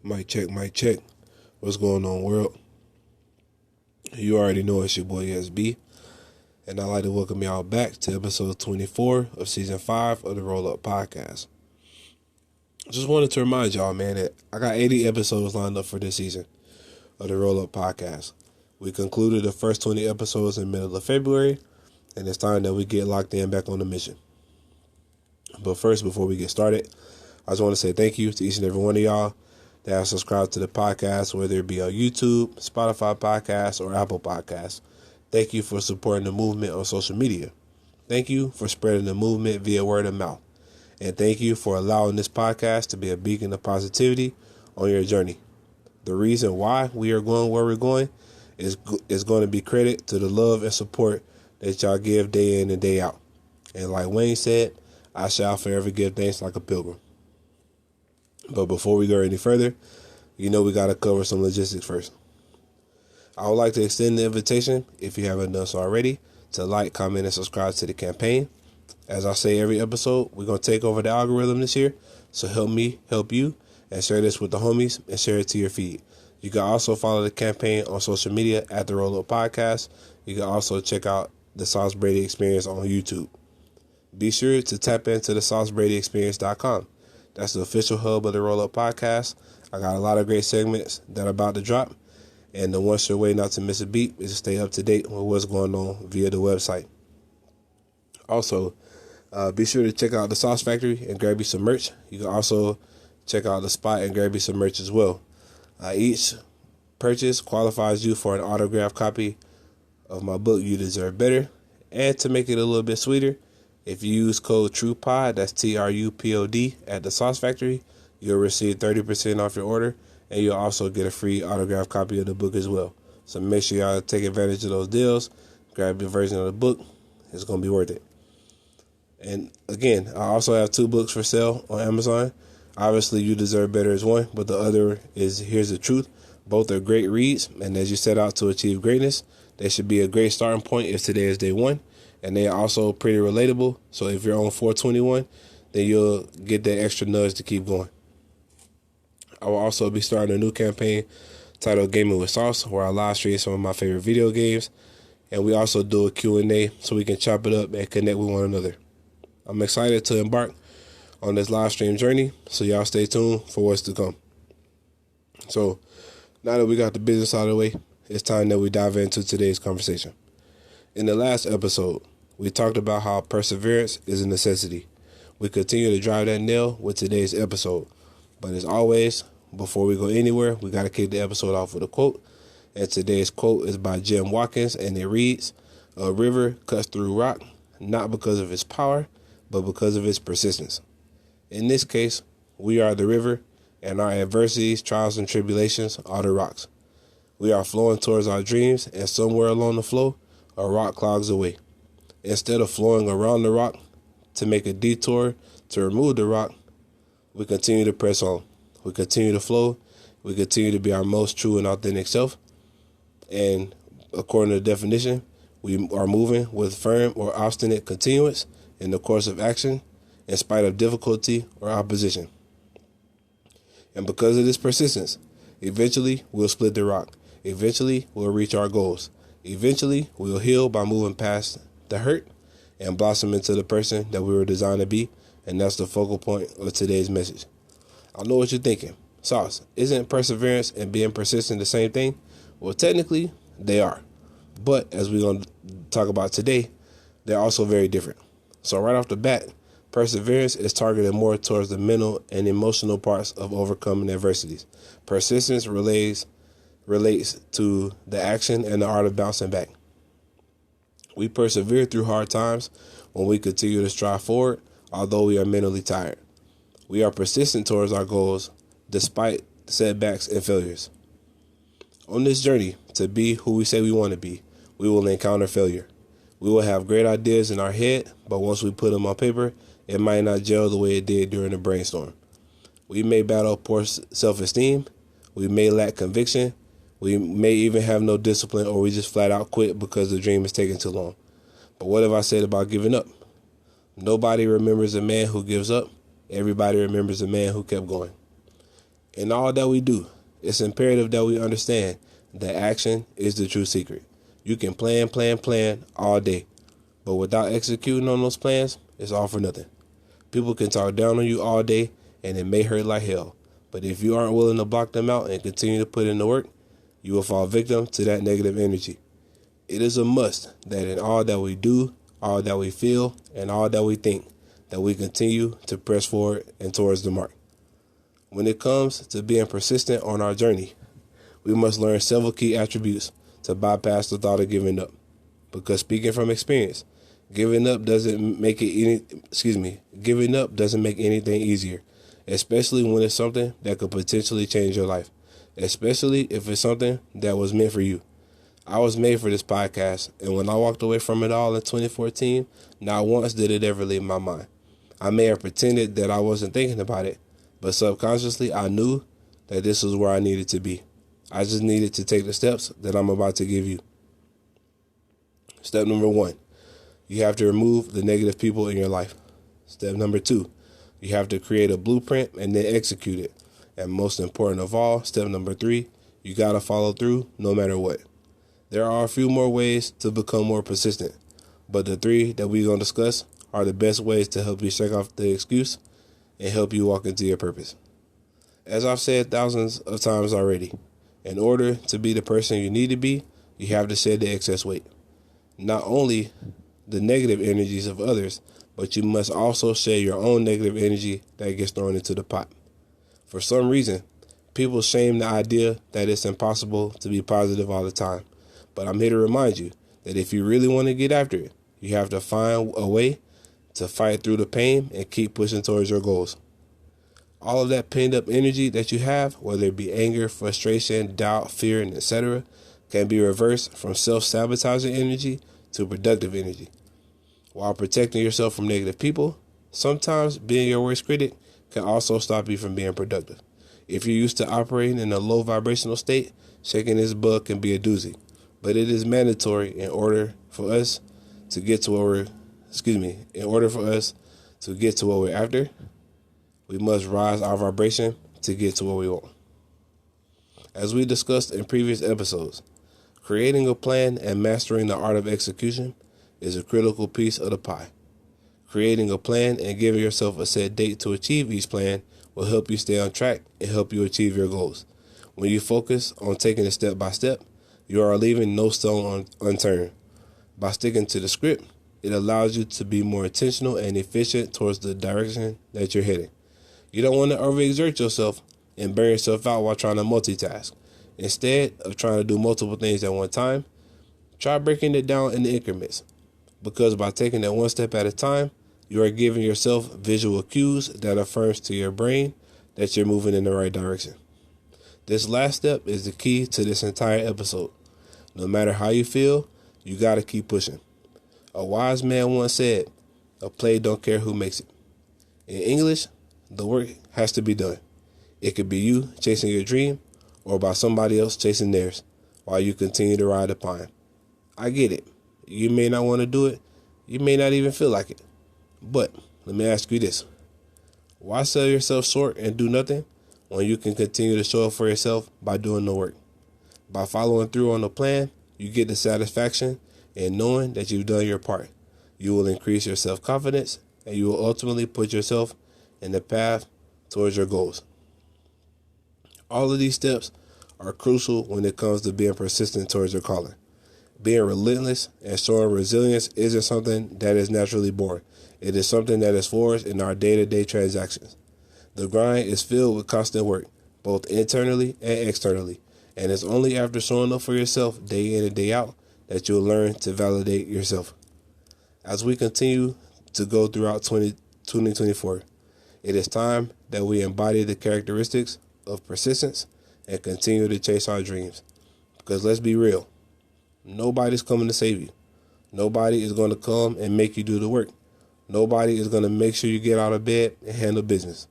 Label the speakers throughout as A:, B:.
A: Mic check, mic check. What's going on, world? You already know it's your boy SB, and I'd like to welcome y'all back to episode 24 of season 5 of the Roll Up Podcast. Just wanted to remind y'all, man, that I got 80 episodes lined up for this season of the Roll Up Podcast. We concluded the first 20 episodes in the middle of February, and it's time that we get locked in back on the mission. But first, before we get started, I just want to say thank you to each and every one of y'all that have subscribed to the podcast, whether it be on YouTube, Spotify Podcasts, or Apple Podcasts. Thank you for supporting the movement on social media. Thank you for spreading the movement via word of mouth. And thank you for allowing this podcast to be a beacon of positivity on your journey. The reason why we are going where we're going is going to be credit to the love and support that y'all give day in and day out. And like Wayne said, I shall forever give thanks like a pilgrim. But before we go any further, we got to cover some logistics first. I would like to extend the invitation, if you haven't done so already, to like, comment, and subscribe to the campaign. As I say every episode, we're going to take over the algorithm this year. So help me, help you, and share this with the homies and share it to your feed. You can also follow the campaign on social media at the Roll Up Podcast. You can also check out the Sauce Brady Experience on YouTube. Be sure to tap into the SauceBradyExperience.com. That's the official hub of the Roll Up Podcast. I got a lot of great segments that are about to drop. And the one sure way not to miss a beat is to stay up to date with what's going on via the website. Also, be sure to check out the Sauce Factory and grab you some merch. You can also check out the spot and grab you some merch as well. Each purchase qualifies you for an autographed copy of my book, You Deserve Better. And to make it a little bit sweeter, if you use code TRUPOD, that's TRUPOD, at the Sauce Factory, you'll receive 30% off your order, and you'll also get a free autographed copy of the book as well. So make sure y'all take advantage of those deals. Grab your version of the book. It's going to be worth it. And again, I also have 2 books for sale on Amazon. Obviously, You Deserve Better is one, but the other is Here's the Truth. Both are great reads, and as you set out to achieve greatness, they should be a great starting point if today is day 1. And they are also pretty relatable. So if you're on 421, then you'll get that extra nudge to keep going. I will also be starting a new campaign titled Gaming with Sauce, where I live stream some of my favorite video games. And we also do a Q&A so we can chop it up and connect with one another. I'm excited to embark on this live stream journey, so y'all stay tuned for what's to come. So now that we got the business out of the way, it's time that we dive into today's conversation. In the last episode, we talked about how perseverance is a necessity. We continue to drive that nail with today's episode. But as always, before we go anywhere, we got to kick the episode off with a quote. And today's quote is by Jim Watkins, and it reads, "A river cuts through rock, not because of its power, but because of its persistence." In this case, we are the river, and our adversities, trials, and tribulations are the rocks. We are flowing towards our dreams, and somewhere along the flow, a rock clogs away. Instead of flowing around the rock to make a detour to remove the rock, we continue to press on. We continue to flow. We continue to be our most true and authentic self. And according to the definition, we are moving with firm or obstinate continuance in the course of action in spite of difficulty or opposition. And because of this persistence, eventually we'll split the rock. Eventually we'll reach our goals. Eventually we'll heal by moving past the hurt and blossom into the person that we were designed to be. And that's the focal point of today's message. I know what you're thinking. Sauce, isn't perseverance and being persistent the same thing? Well, technically, they are. But as we're going to talk about today, they're also very different. So right off the bat, perseverance is targeted more towards the mental and emotional parts of overcoming adversities. Persistence relates to the action and the art of bouncing back. We persevere through hard times when we continue to strive forward, although we are mentally tired. We are persistent towards our goals despite setbacks and failures. On this journey to be who we say we want to be, we will encounter failure. We will have great ideas in our head, but once we put them on paper, it might not gel the way it did during the brainstorm. We may battle poor self-esteem. We may lack conviction. We may even have no discipline, or we just flat out quit because the dream is taking too long. But what have I said about giving up? Nobody remembers a man who gives up. Everybody remembers a man who kept going. In all that we do, it's imperative that we understand that action is the true secret. You can plan all day, but without executing on those plans, it's all for nothing. People can talk down on you all day, and it may hurt like hell. But if you aren't willing to block them out and continue to put in the work, you will fall victim to that negative energy. It is a must that in all that we do, all that we feel, and all that we think, that we continue to press forward and towards the mark. When it comes to being persistent on our journey, we must learn several key attributes to bypass the thought of giving up. Because speaking from experience, giving up doesn't make anything easier, especially when it's something that could potentially change your life, especially if it's something that was meant for you. I was made for this podcast, and when I walked away from it all in 2014, not once did it ever leave my mind. I may have pretended that I wasn't thinking about it, but subconsciously I knew that this was where I needed to be. I just needed to take the steps that I'm about to give you. Step number 1, you have to remove the negative people in your life. Step number 2, you have to create a blueprint and then execute it. And most important of all, step number 3, you got to follow through no matter what. There are a few more ways to become more persistent, but the 3 that we're going to discuss are the best ways to help you shake off the excuse and help you walk into your purpose. As I've said thousands of times already, in order to be the person you need to be, you have to shed the excess weight. Not only the negative energies of others, but you must also shed your own negative energy that gets thrown into the pot. For some reason, people shame the idea that it's impossible to be positive all the time. But I'm here to remind you that if you really want to get after it, you have to find a way to fight through the pain and keep pushing towards your goals. All of that pent up energy that you have, whether it be anger, frustration, doubt, fear, and etc., can be reversed from self-sabotaging energy to productive energy. While protecting yourself from negative people, sometimes being your worst critic can also stop you from being productive. If you're used to operating in a low vibrational state, shaking this bug can be a doozy. But it is mandatory in order for us to get to what we're after, we must rise our vibration to get to what we want. As we discussed in previous episodes, creating a plan and mastering the art of execution is a critical piece of the pie. Creating a plan and giving yourself a set date to achieve each plan will help you stay on track and help you achieve your goals. When you focus on taking it step by step, you are leaving no stone unturned. By sticking to the script, it allows you to be more intentional and efficient towards the direction that you're heading. You don't want to overexert yourself and burn yourself out while trying to multitask. Instead of trying to do multiple things at one time, try breaking it down into increments. Because by taking it one step at a time, you are giving yourself visual cues that affirms to your brain that you're moving in the right direction. This last step is the key to this entire episode. No matter how you feel, you got to keep pushing. A wise man once said, "A play don't care who makes it." In English, the work has to be done. It could be you chasing your dream or by somebody else chasing theirs while you continue to ride the pine. I get it. You may not want to do it. You may not even feel like it. But let me ask you this. Why sell yourself short and do nothing when you can continue to show up for yourself by doing the work? By following through on the plan, you get the satisfaction in knowing that you've done your part. You will increase your self-confidence and you will ultimately put yourself in the path towards your goals. All of these steps are crucial when it comes to being persistent towards your calling. Being relentless and showing resilience isn't something that is naturally born. It is something that is forged in our day-to-day transactions. The grind is filled with constant work, both internally and externally, and it's only after showing up for yourself day in and day out that you'll learn to validate yourself. As we continue to go throughout 2024, it is time that we embody the characteristics of persistence and continue to chase our dreams. Because let's be real, nobody's coming to save you. Nobody is going to come and make you do the work. Nobody is going to make sure you get out of bed and handle business.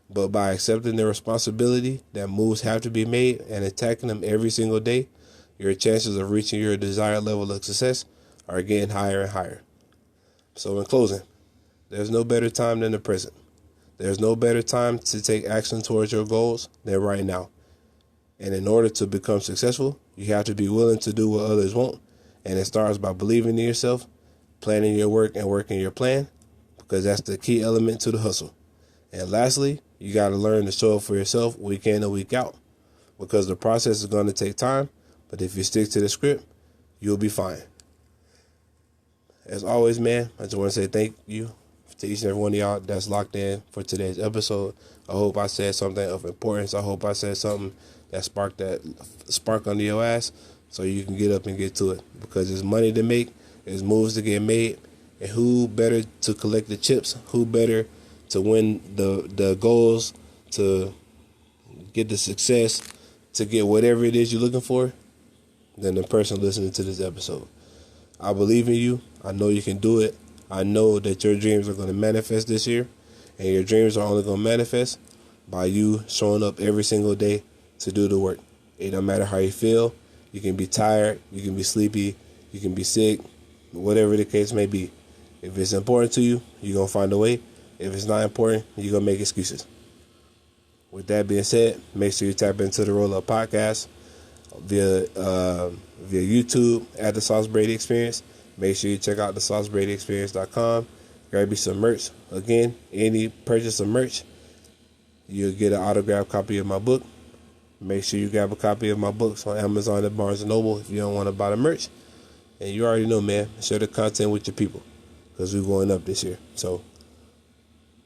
A: But by accepting the responsibility that moves have to be made and attacking them every single day, your chances of reaching your desired level of success are getting higher and higher. So in closing, there's no better time than the present. There's no better time to take action towards your goals than right now. And in order to become successful, you have to be willing to do what others won't. And it starts by believing in yourself, planning your work, and working your plan, because that's the key element to the hustle. And lastly, you got to learn to show up for yourself week in and week out, because the process is going to take time. But if you stick to the script, you'll be fine. As always, man, I just want to say thank you to each and every one of y'all that's locked in for today's episode. I hope I said something of importance. I hope I said something that spark under your ass so you can get up and get to it, because there's money to make, there's moves to get made, and who better to collect the chips, who better to win the goals, to get the success, to get whatever it is you're looking for, than the person listening to this episode. I believe in you. I know you can do it. I know that your dreams are going to manifest this year, and your dreams are only going to manifest by you showing up every single day to do the work. It don't matter how you feel. You can be tired. You can be sleepy. You can be sick. Whatever the case may be. If it's important to you, you're going to find a way. If it's not important, you're going to make excuses. With that being said, make sure you tap into the Roll Up Podcast via YouTube at the Sauce Brady Experience. Make sure you check out the SauceBradyExperience.com. Grab you some merch. Again, any purchase of merch, you'll get an autographed copy of my book. Make sure you grab a copy of my books on Amazon and Barnes & Noble if you don't want to buy the merch. And you already know, man, share the content with your people, because we're going up this year. So,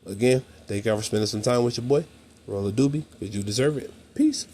A: again, thank y'all for spending some time with your boy. Roll a doobie, because you deserve it. Peace.